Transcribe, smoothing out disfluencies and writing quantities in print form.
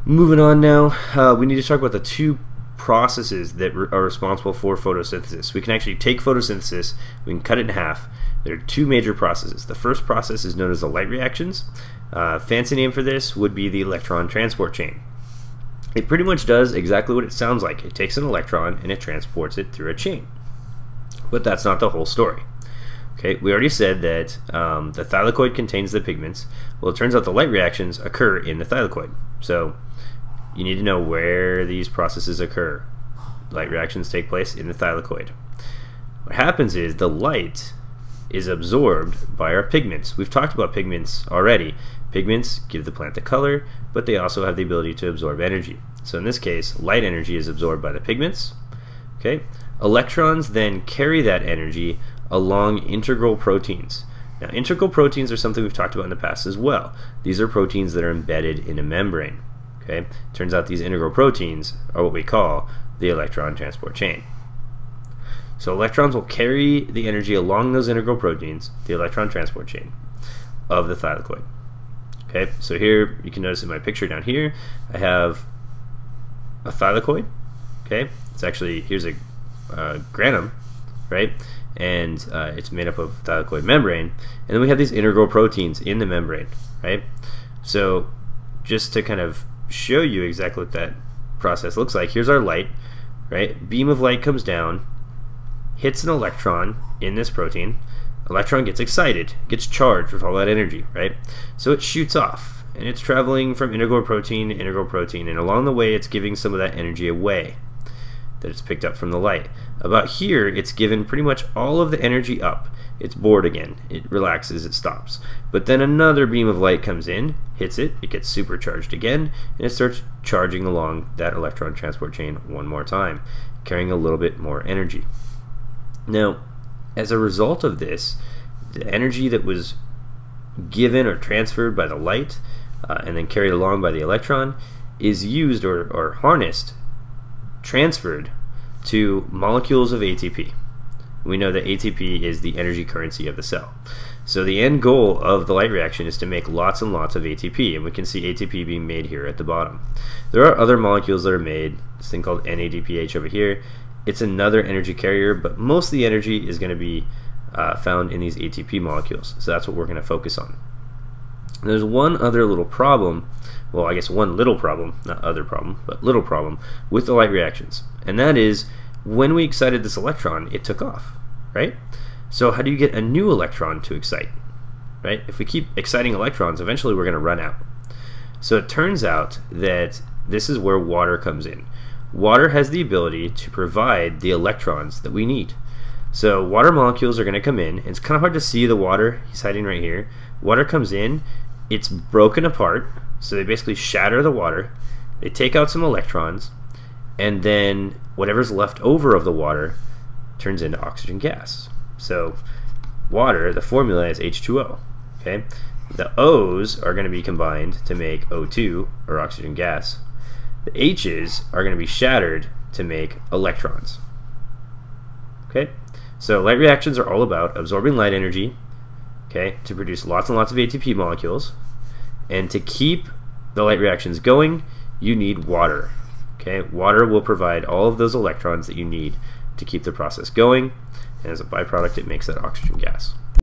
Moving on now, we need to talk about the two processes that are responsible for photosynthesis. We can actually take photosynthesis, we can cut it in half. There are two major processes. The first process is known as the light reactions. Fancy name for this would be the electron transport chain. It pretty much does exactly what it sounds like. It takes an electron and it transports it through a chain. But that's not the whole story. Okay, we already said that the thylakoid contains the pigments. Well, it turns out the light reactions occur in the thylakoid. So you need to know where these processes occur. Light reactions take place in the thylakoid. What happens is the light is absorbed by our pigments. We've talked about pigments already. Pigments give the plant the color, but they also have the ability to absorb energy. So in this case, light energy is absorbed by the pigments. Okay, electrons then carry that energy along integral proteins. Now, integral proteins are something we've talked about in the past as well. These are proteins that are embedded in a membrane. Okay, turns out these integral proteins are what we call the electron transport chain. So electrons will carry the energy along those integral proteins, the electron transport chain of the thylakoid. Okay, so here you can notice in my picture down here, I have a thylakoid. Okay, it's actually, here's a granum, right? And it's made up of thylakoid membrane. And then we have these integral proteins in the membrane, right? So just to kind of show you exactly what that process looks like, here's our light, right? Beam of light comes down, hits an electron in this protein. Electron gets excited, gets charged with all that energy, right? So it shoots off, and it's traveling from integral protein to integral protein, and along the way it's giving some of that energy away that it's picked up from the light. About here, it's given pretty much all of the energy up. It's bored again. It relaxes, it stops. But then another beam of light comes in, hits it, it gets supercharged again, and it starts charging along that electron transport chain one more time, carrying a little bit more energy. Now, as a result of this, the energy that was given or transferred by the light and then carried along by the electron is used or harnessed, transferred to molecules of ATP. We know that ATP is the energy currency of the cell. So the end goal of the light reaction is to make lots and lots of ATP, and we can see ATP being made here at the bottom. There are other molecules that are made, this thing called NADPH over here. It's another energy carrier, but most of the energy is going to be found in these ATP molecules. So that's what we're going to focus on. And there's one other little problem, well, I guess one little problem, not other problem, but little problem with the light reactions. And that is, when we excited this electron, it took off, right? So how do you get a new electron to excite, right? If we keep exciting electrons, eventually we're going to run out. So it turns out that this is where water comes in. Water has the ability to provide the electrons that we need. So water molecules are going to come in. It's kind of hard to see the water. He's hiding right here. Water comes in. It's broken apart. So they basically shatter the water. They take out some electrons. And then whatever's left over of the water turns into oxygen gas. So water, the formula is H2O. Okay? The O's are going to be combined to make O2, or oxygen gas. The H's are going to be shattered to make electrons. Okay? So light reactions are all about absorbing light energy, okay, to produce lots and lots of ATP molecules. And to keep the light reactions going, you need water. Okay? Water will provide all of those electrons that you need to keep the process going. And as a byproduct, it makes that oxygen gas.